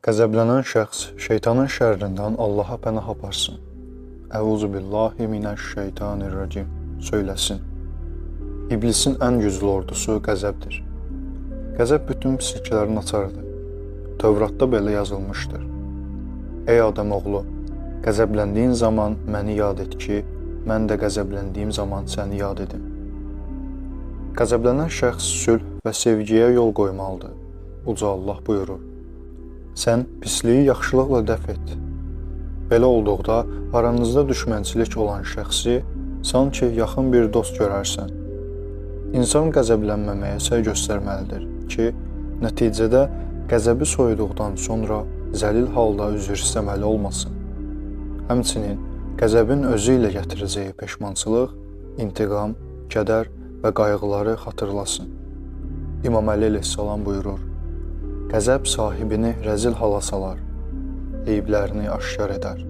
Qəzəblənən şəxs şeytanın şərrindən Allaha pənah aparsın. Əuzu billahi minəşşeytanirracim söyləsin. İblisin ən güclü ordusu qəzəbdir. Qəzəb bütün pisliklərin açarıdır. Tövratda belə yazılmışdır. Ey Adəmoğlu, qəzəbləndiyin zaman məni yad et ki, mən də qəzəbləndiyim zaman səni yad edim. Qəzəblənən şəxs sülh və sevgiyə yol qoymalıdır. Uca Allah buyurur. Sən pisliyi yaxşılıqla dəf et. Belə olduqda aranızda düşmənçilik olan şəxsi sanki yaxın bir dost görərsən. İnsan qəzəblənməməyə səy göstərməlidir ki, nəticədə qəzəbi soyuduqdan sonra zəlil halda üzr istəməli olmasın. Həmçinin qəzəbin özü ilə gətirəcəyi peşmançılıq, intiqam, kədər və qayğıları xatırlasın. İmam Əli əleyhissalam buyurur. Qəzəb sahibini rəzil hala salar, eyiblərini aşkar edər.